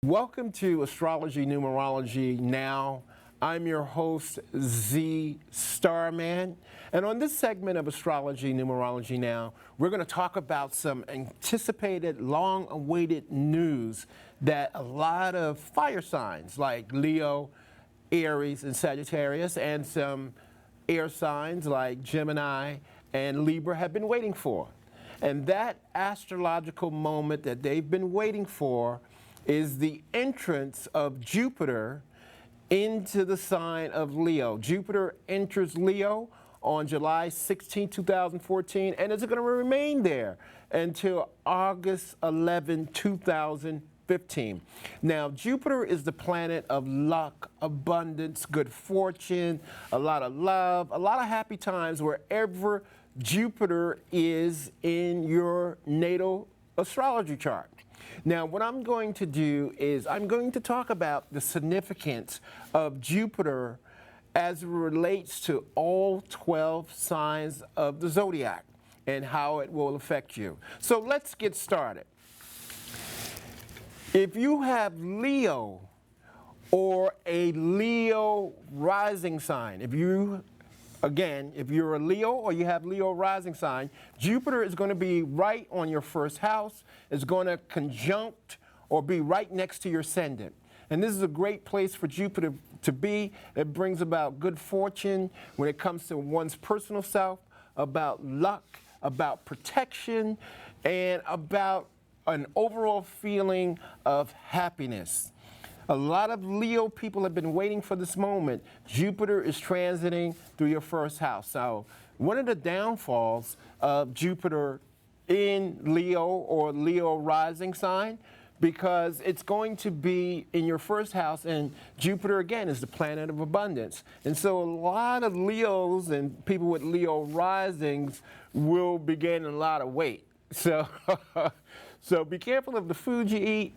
Welcome to Astrology Numerology Now. I'm your host, Z Starman. And on this segment of Astrology Numerology Now, we're going to talk about some anticipated, long-awaited news that a lot of fire signs like Leo, Aries, and Sagittarius, and some air signs like Gemini and Libra have been waiting for. And that astrological moment that they've been waiting for is the entrance of Jupiter into the sign of Leo. Jupiter enters Leo on July 16, 2014, and it's going to remain there until August 11, 2015. Now, Jupiter is the planet of luck, abundance, good fortune, a lot of love, a lot of happy times wherever Jupiter is in your natal astrology chart. Now, what I'm going to do is I'm going to talk about the significance of Jupiter as it relates to all 12 signs of the zodiac and how it will affect you. So let's get started. If you have Leo or a Leo rising sign, if you're a Leo or you have Leo rising sign, Jupiter is going to be right on your first house. It's going to conjunct or be right next to your ascendant. And this is a great place for Jupiter to be. It brings about good fortune when it comes to one's personal self, about luck, about protection, and about an overall feeling of happiness. A lot of Leo people have been waiting for this moment. Jupiter is transiting through your first house. So one of the downfalls of Jupiter in Leo or Leo rising sign, because it's going to be in your first house, and Jupiter again is the planet of abundance. And so a lot of Leos and people with Leo risings will be gaining a lot of weight. So so be careful of the food you eat.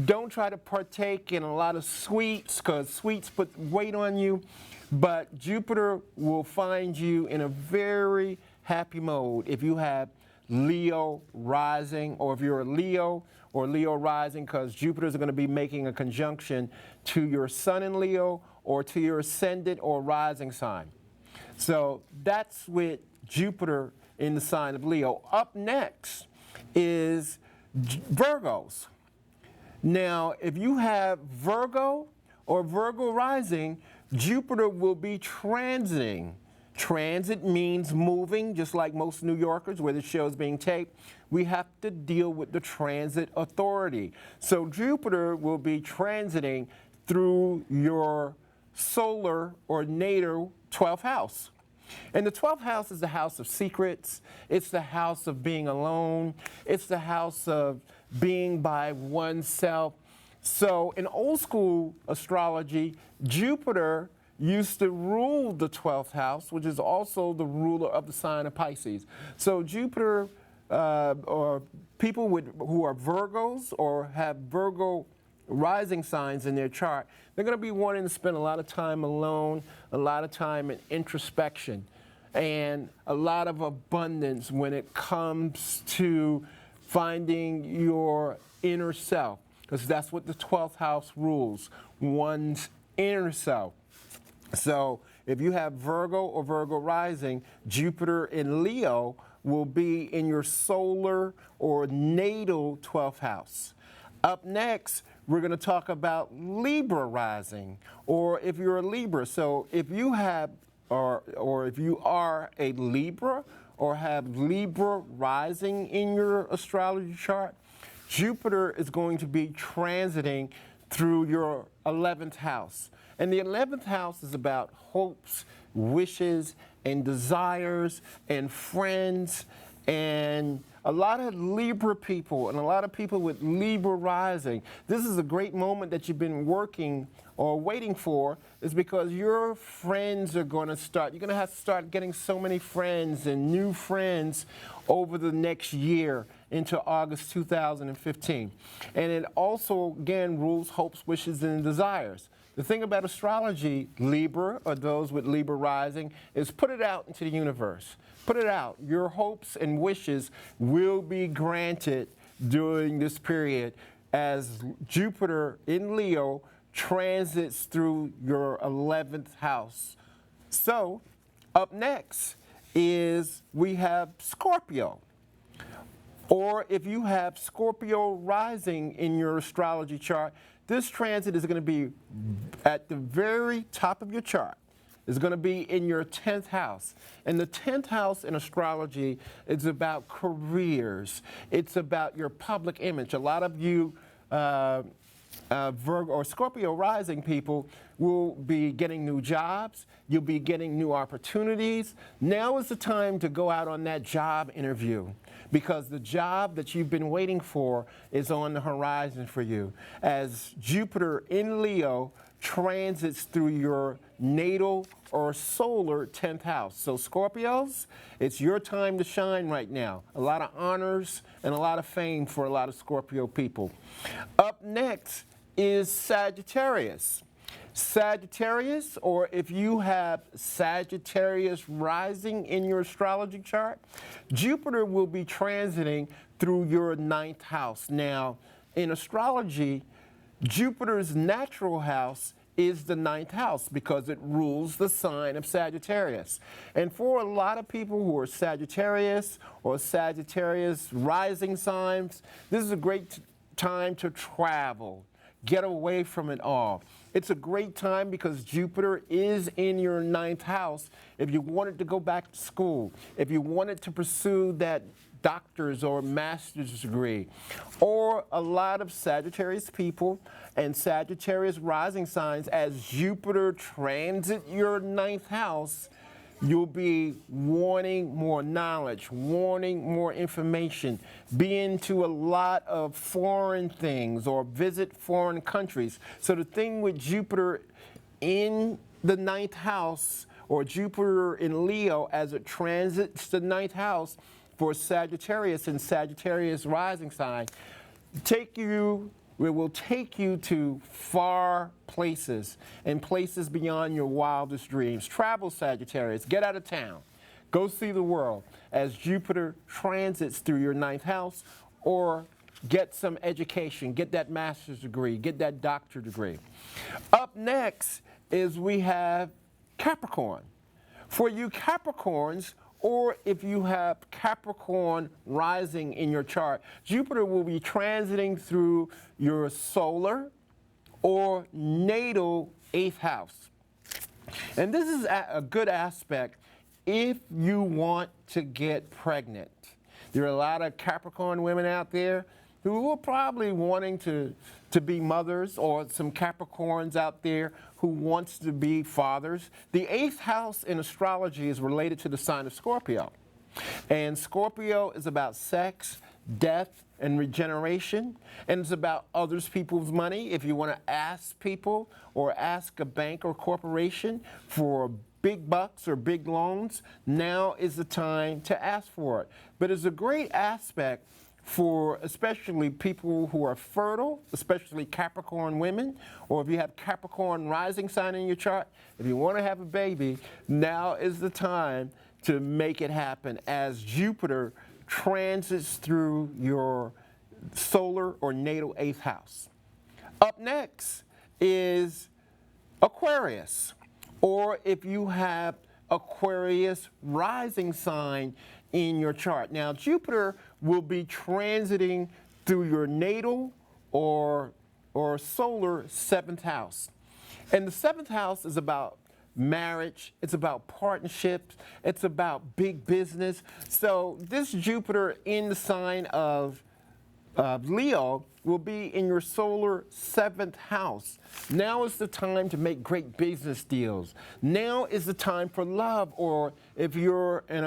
Don't try to partake in a lot of sweets, because sweets put weight on you. But Jupiter will find you in a very happy mode if you have Leo rising, or if you're a Leo or Leo rising, because Jupiter is going to be making a conjunction to your sun in Leo or to your ascendant or rising sign. So that's with Jupiter in the sign of Leo. Up next is Virgos. Now, if you have Virgo or Virgo rising, Jupiter will be transiting. Transit means moving, just like most New Yorkers where the show is being taped. We have to deal with the transit authority. So Jupiter will be transiting through your solar or natal 12th house. And the 12th house is the house of secrets. It's the house of being alone. It's the house of being by oneself. So in old school astrology, Jupiter used to rule the 12th house, which is also the ruler of the sign of Pisces. So Jupiter, or people who are Virgos or have Virgo rising signs in their chart, they're going to be wanting to spend a lot of time alone, a lot of time in introspection, and a lot of abundance when it comes to finding your inner self, because that's what the 12th house rules, one's inner self. So if you have Virgo or Virgo rising, Jupiter in Leo will be in your solar or natal 12th house. Up next, we're going to talk about Libra rising, or if you're a Libra. So if you have, or if you are a Libra or have Libra rising in your astrology chart, Jupiter is going to be transiting through your 11th house. And the 11th house is about hopes, wishes, and desires, and friends, and a lot of Libra people and a lot of people with Libra rising. This is a great moment that you've been working or waiting for, is because your friends are going to start. You're going to have to start getting so many friends and new friends over the next year into August 2015. And it also, again, rules hopes, wishes, and desires. The thing about astrology, Libra, or those with Libra rising, is put it out into the universe. Put it out. Your hopes and wishes will be granted during this period. as Jupiter in Leo transits through your 11th house. So up next is we have Scorpio. Or if you have Scorpio rising in your astrology chart, this transit is going to be at the very top of your chart. It's going to be in your 10th house. And the 10th house in astrology is about careers. It's about your public image. A lot of you Virgo or Scorpio rising people will be getting new jobs. You'll be getting new opportunities. Now is the time to go out on that job interview, because the job that you've been waiting for is on the horizon for you, as Jupiter in Leo transits through your natal or solar 10th house. So Scorpios, it's your time to shine right now. A lot of honors and a lot of fame for a lot of Scorpio people. Up next is Sagittarius. Sagittarius, or if you have Sagittarius rising in your astrology chart, Jupiter will be transiting through your 9th house. Now, in astrology, Jupiter's natural house is the 9th house because it rules the sign of Sagittarius. And for a lot of people who are Sagittarius or Sagittarius rising signs, this is a great time to travel, get away from it all. It's a great time because Jupiter is in your 9th house. If you wanted to go back to school, if you wanted to pursue that doctor's or master's degree, or a lot of Sagittarius people and Sagittarius rising signs, as Jupiter transit your 9th house, you'll be wanting more knowledge, wanting more information, be into a lot of foreign things or visit foreign countries. So the thing with Jupiter in the 9th house, or Jupiter in Leo as it transits the 9th house for Sagittarius and Sagittarius rising sign, it will take you to far places and places beyond your wildest dreams. Travel, Sagittarius. Get out of town. Go see the world as Jupiter transits through your 9th house, or get some education, get that master's degree, get that doctorate degree. Up next is we have Capricorn. For you Capricorns, or if you have Capricorn rising in your chart, Jupiter will be transiting through your solar or natal 8th house. And this is a good aspect if you want to get pregnant. There are a lot of Capricorn women out there who are probably wanting to be mothers, or some Capricorns out there who wants to be fathers. The 8th house in astrology is related to the sign of Scorpio. And Scorpio is about sex, death, and regeneration. And it's about others people's money. If you want to ask people or ask a bank or corporation for big bucks or big loans, now is the time to ask for it. But it's a great aspect for especially people who are fertile, especially Capricorn women, or if you have Capricorn rising sign in your chart, if you want to have a baby, now is the time to make it happen as Jupiter transits through your solar or natal 8th house. Up next is Aquarius, or if you have Aquarius rising sign in your chart. Now, Jupiter will be transiting through your natal or solar 7th house. And the 7th house is about marriage, it's about partnerships, it's about big business. So this Jupiter in the sign of Leo will be in your solar 7th house. Now is the time to make great business deals. Now is the time for love, or if you're an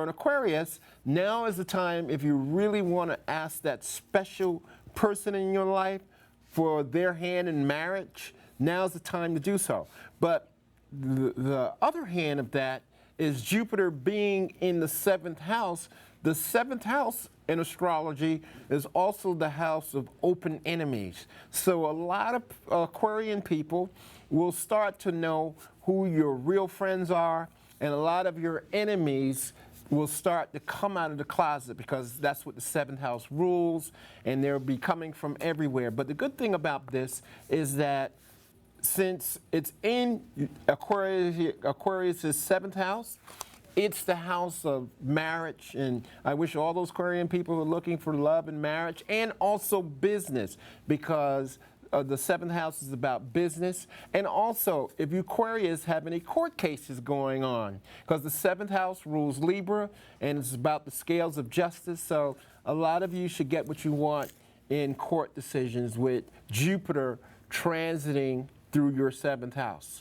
Aquarius, now is the time if you really want to ask that special person in your life for their hand in marriage. Now's the time to do so. But the other hand of that is Jupiter being in the 7th house. The 7th house in astrology is also the house of open enemies. So a lot of Aquarian people will start to know who your real friends are, and a lot of your enemies will start to come out of the closet, because that's what the seventh house rules, and they'll be coming from everywhere. But the good thing about this is that since it's in Aquarius' seventh house, it's the house of marriage, and I wish all those Aquarian people who are looking for love and marriage, and also business, because the seventh house is about business. And also, if you Aquarius have any court cases going on, because the seventh house rules Libra, and it's about the scales of justice. So a lot of you should get what you want in court decisions with Jupiter transiting through your seventh house.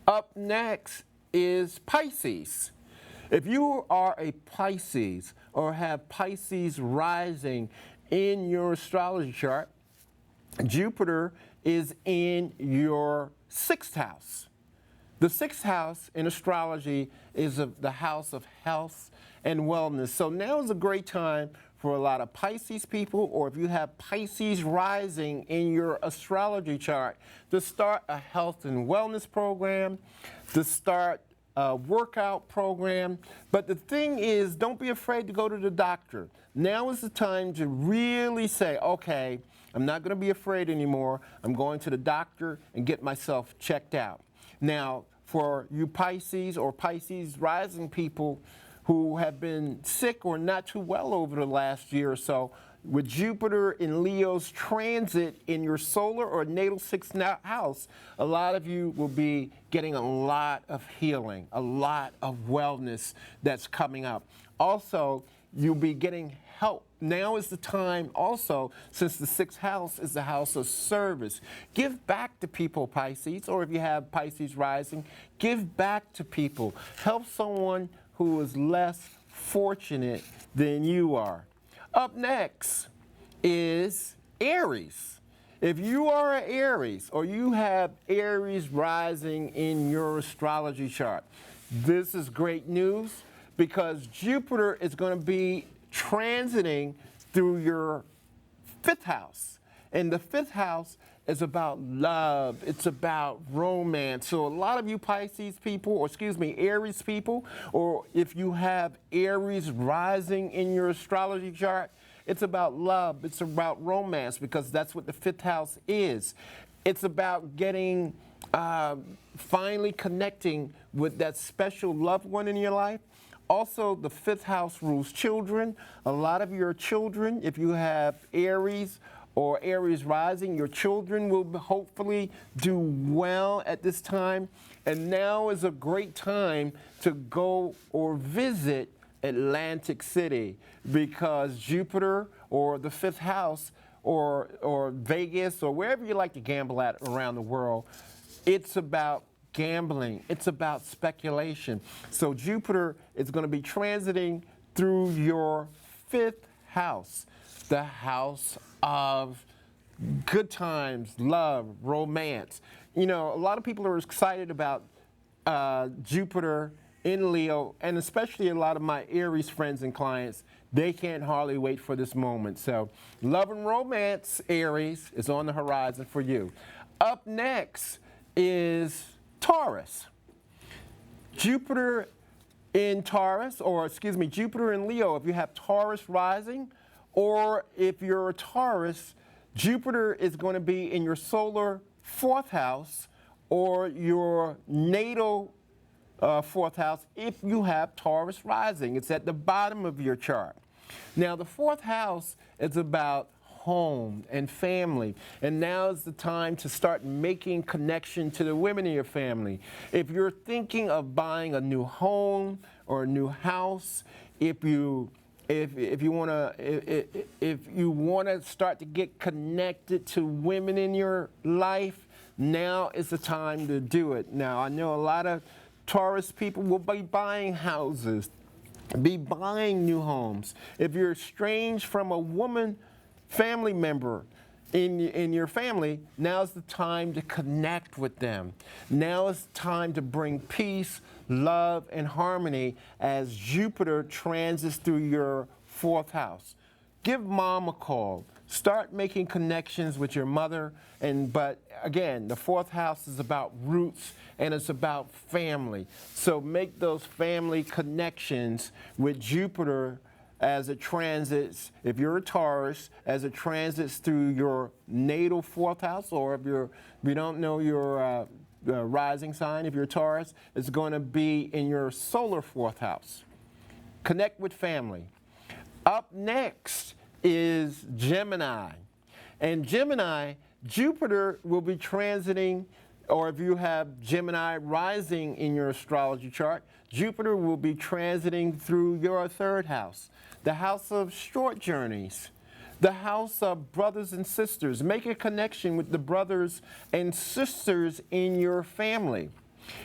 Up next is Pisces. If you are a Pisces or have Pisces rising in your astrology chart, Jupiter is in your sixth house. The sixth house in astrology is the house of health and wellness. So now is a great time for a lot of Pisces people, or if you have Pisces rising in your astrology chart, to start a health and wellness program, to start a workout program. But the thing is, don't be afraid to go to the doctor. Now is the time to really say, okay, I'm not going to be afraid anymore. I'm going to the doctor and get myself checked out. Now, for you Pisces or Pisces rising people who have been sick or not too well over the last year or so, with Jupiter in Leo's transit in your solar or natal sixth house, a lot of you will be getting a lot of healing, a lot of wellness that's coming up. Also, you'll be getting help. Now is the time also, since the sixth house is the house of service. Give back to people, Pisces, or if you have Pisces rising, give back to people. Help someone who is less fortunate than you are. Up next is Aries. If you are an Aries or you have Aries rising in your astrology chart, this is great news, because Jupiter is going to be transiting through your fifth house. And the fifth house is about love. It's about romance. So a lot of you Pisces people, or excuse me, Aries people, or if you have Aries rising in your astrology chart, it's about love. It's about romance, because that's what the fifth house is. It's about getting, finally connecting with that special loved one in your life. Also, the fifth house rules children. A lot of your children, if you have Aries or Aries rising, your children will hopefully do well at this time. And now is a great time to go or visit Atlantic City, because Jupiter or the fifth house or Vegas or wherever you like to gamble at around the world, it's about gambling. It's about speculation. So Jupiter is going to be transiting through your fifth house, the house of good times, love, romance. You know, a lot of people are excited about Jupiter in Leo, and especially a lot of my Aries friends and clients, they can't hardly wait for this moment. So love and romance, Aries, is on the horizon for you. Up next is Taurus. Jupiter in Taurus, or excuse me, Jupiter in Leo, if you have Taurus rising, or if you're a Taurus, Jupiter is going to be in your solar fourth house or your natal fourth house if you have Taurus rising. It's at the bottom of your chart. Now, the fourth house is about home and family, and now is the time to start making connection to the women in your family. If you're thinking of buying a new home or a new house, if you want to start to get connected to women in your life, now is the time to do it. Now, I know a lot of Taurus people will be buying houses, be buying new homes. If you're estranged from a woman family member in your family, now's the time to connect with them. Now is the time to bring peace, love, and harmony as Jupiter transits through your fourth house. give mom a call. Start making connections with your mother. But again, the fourth house is about roots and it's about family. So make those family connections with Jupiter as it transits, if you're a Taurus, as it transits through your natal fourth house, or if you don't know your rising sign, if you're Taurus, it's going to be in your solar fourth house. Connect with family. Up next is Gemini. And Gemini, Jupiter will be transiting, or if you have Gemini rising in your astrology chart, Jupiter will be transiting through your third house, the house of short journeys, the house of brothers and sisters. Make a connection with the brothers and sisters in your family.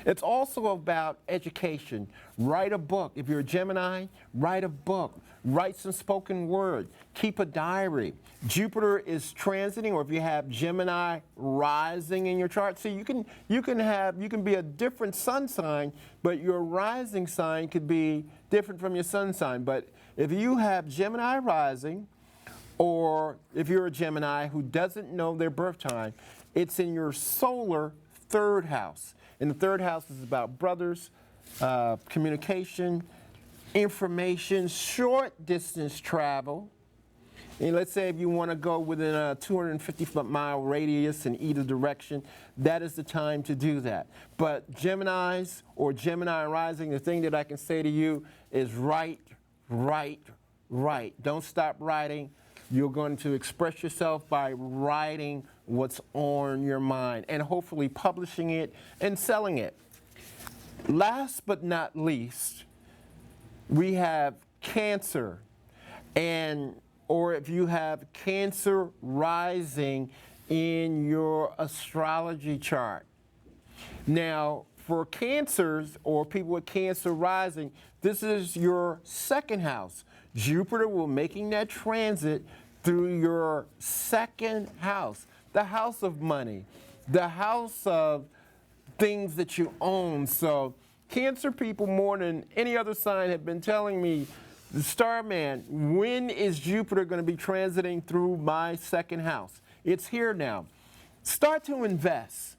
It's also about education. Write a book. If you're a Gemini, write a book. Write some spoken word. Keep a diary. Jupiter is transiting, or if you have Gemini rising in your chart, so you can be a different sun sign, but your rising sign could be different from your sun sign. But if you have Gemini rising, or if you're a Gemini who doesn't know their birth time, it's in your solar third house. And the third house is about brothers, communication, information, short distance travel. And let's say if you want to go within a 250-mile radius in either direction, that is the time to do that. But Geminis or Gemini rising, the thing that I can say to you is write, write, write. Don't stop writing. You're going to express yourself by writing what's on your mind and hopefully publishing it and selling it. Last but not least, we have Cancer, or if you have Cancer rising in your astrology chart. Now, for Cancers or people with Cancer rising, this is your second house. Jupiter will making that transit through your second house, the house of money, the house of things that you own. So Cancer people, more than any other sign, have been telling me, Starman, when is Jupiter going to be transiting through my second house? It's here now. Start to invest.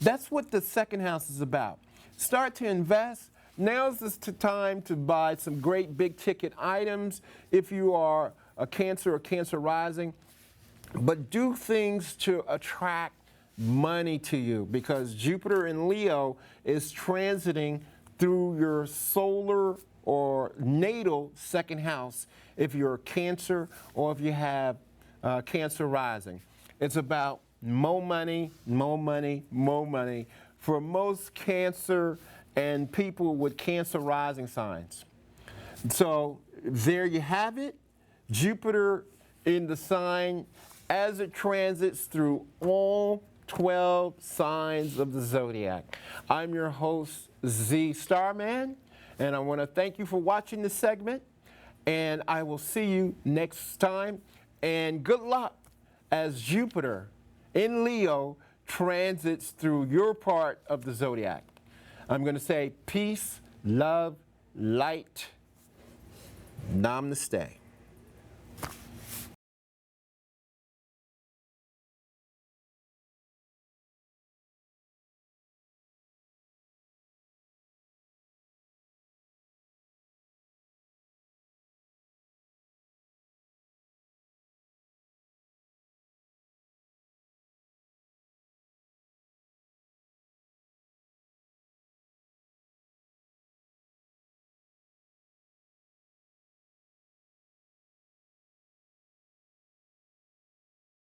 That's what the second house is about. Start to invest. Now's the time to buy some great big ticket items if you are a Cancer or Cancer rising. But do things to attract money to you, because Jupiter in Leo is transiting through your solar or natal second house if you're a Cancer or if you have Cancer rising. It's about more money, more money, more money for most Cancer and people with Cancer rising signs. So there you have it. Jupiter in the sign as it transits through all 12 signs of the zodiac. I'm your host, Z Starman, and I want to thank you for watching this segment, and I will see you next time. And good luck as Jupiter in Leo transits through your part of the zodiac. I'm going to say peace, love, light, namaste.